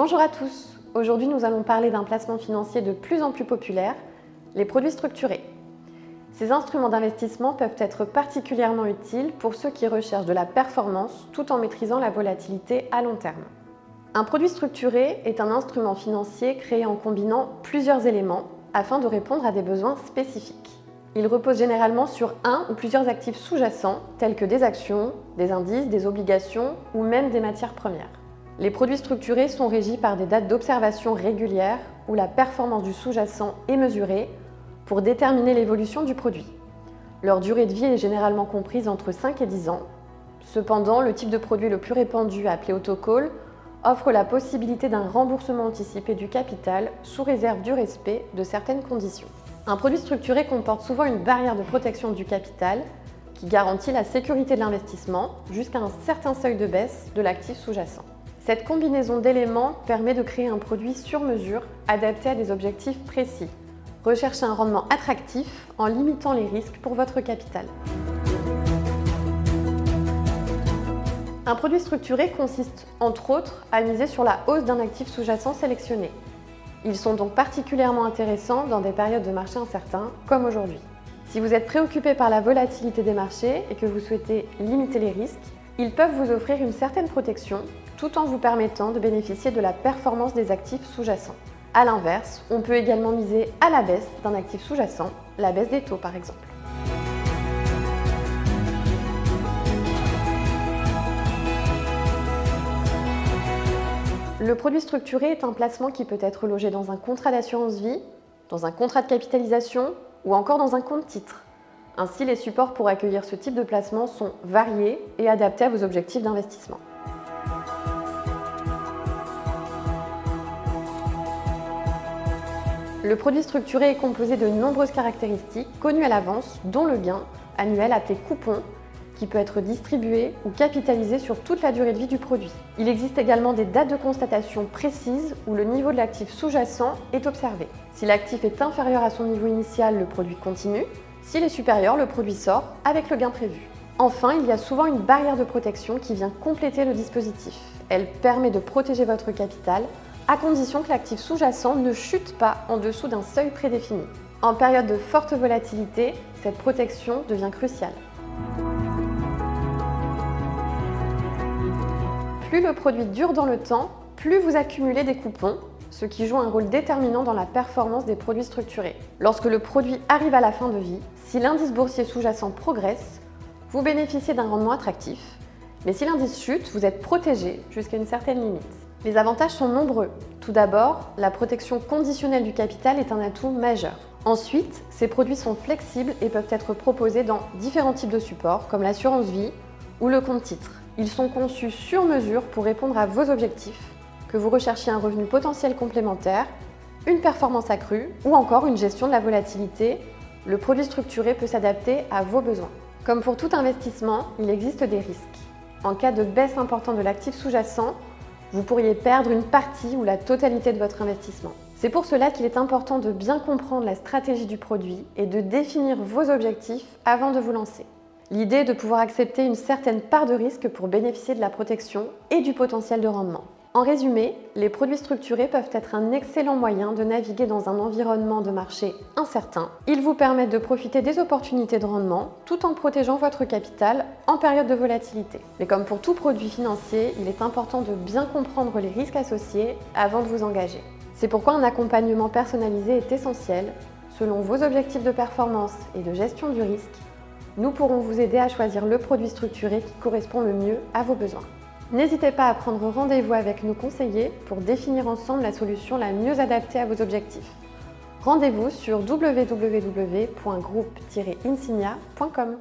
Bonjour à tous. Aujourd'hui, nous allons parler d'un placement financier de plus en plus populaire, les produits structurés. Ces instruments d'investissement peuvent être particulièrement utiles pour ceux qui recherchent de la performance tout en maîtrisant la volatilité à long terme. Un produit structuré est un instrument financier créé en combinant plusieurs éléments afin de répondre à des besoins spécifiques. Il repose généralement sur un ou plusieurs actifs sous-jacents tels que des actions, des indices, des obligations ou même des matières premières. Les produits structurés sont régis par des dates d'observation régulières où la performance du sous-jacent est mesurée pour déterminer l'évolution du produit. Leur durée de vie est généralement comprise entre 5 et 10 ans. Cependant, le type de produit le plus répandu, appelé autocall, offre la possibilité d'un remboursement anticipé du capital sous réserve du respect de certaines conditions. Un produit structuré comporte souvent une barrière de protection du capital qui garantit la sécurité de l'investissement jusqu'à un certain seuil de baisse de l'actif sous-jacent. Cette combinaison d'éléments permet de créer un produit sur mesure adapté à des objectifs précis. Recherchez un rendement attractif en limitant les risques pour votre capital. Un produit structuré consiste, entre autres, à miser sur la hausse d'un actif sous-jacent sélectionné. Ils sont donc particulièrement intéressants dans des périodes de marché incertains, comme aujourd'hui. Si vous êtes préoccupé par la volatilité des marchés et que vous souhaitez limiter les risques, ils peuvent vous offrir une certaine protection tout en vous permettant de bénéficier de la performance des actifs sous-jacents. A l'inverse, on peut également miser à la baisse d'un actif sous-jacent, la baisse des taux par exemple. Le produit structuré est un placement qui peut être logé dans un contrat d'assurance vie, dans un contrat de capitalisation ou encore dans un compte titre. Ainsi, les supports pour accueillir ce type de placement sont variés et adaptés à vos objectifs d'investissement. Le produit structuré est composé de nombreuses caractéristiques connues à l'avance, dont le gain annuel appelé coupon, qui peut être distribué ou capitalisé sur toute la durée de vie du produit. Il existe également des dates de constatation précises où le niveau de l'actif sous-jacent est observé. Si l'actif est inférieur à son niveau initial, le produit continue. S'il est supérieur, le produit sort avec le gain prévu. Enfin, il y a souvent une barrière de protection qui vient compléter le dispositif. Elle permet de protéger votre capital à condition que l'actif sous-jacent ne chute pas en dessous d'un seuil prédéfini. En période de forte volatilité, cette protection devient cruciale. Plus le produit dure dans le temps, plus vous accumulez des coupons, ce qui joue un rôle déterminant dans la performance des produits structurés. Lorsque le produit arrive à la fin de vie, si l'indice boursier sous-jacent progresse, vous bénéficiez d'un rendement attractif, mais si l'indice chute, vous êtes protégé jusqu'à une certaine limite. Les avantages sont nombreux. Tout d'abord, la protection conditionnelle du capital est un atout majeur. Ensuite, ces produits sont flexibles et peuvent être proposés dans différents types de supports, comme l'assurance vie ou le compte titre. Ils sont conçus sur mesure pour répondre à vos objectifs, que vous recherchiez un revenu potentiel complémentaire, une performance accrue ou encore une gestion de la volatilité. Le produit structuré peut s'adapter à vos besoins. Comme pour tout investissement, il existe des risques. En cas de baisse importante de l'actif sous-jacent, vous pourriez perdre une partie ou la totalité de votre investissement. C'est pour cela qu'il est important de bien comprendre la stratégie du produit et de définir vos objectifs avant de vous lancer. L'idée est de pouvoir accepter une certaine part de risque pour bénéficier de la protection et du potentiel de rendement. En résumé, les produits structurés peuvent être un excellent moyen de naviguer dans un environnement de marché incertain. Ils vous permettent de profiter des opportunités de rendement tout en protégeant votre capital en période de volatilité. Mais comme pour tout produit financier, il est important de bien comprendre les risques associés avant de vous engager. C'est pourquoi un accompagnement personnalisé est essentiel. Selon vos objectifs de performance et de gestion du risque, nous pourrons vous aider à choisir le produit structuré qui correspond le mieux à vos besoins. N'hésitez pas à prendre rendez-vous avec nos conseillers pour définir ensemble la solution la mieux adaptée à vos objectifs. Rendez-vous sur www.groupe-insignia.com.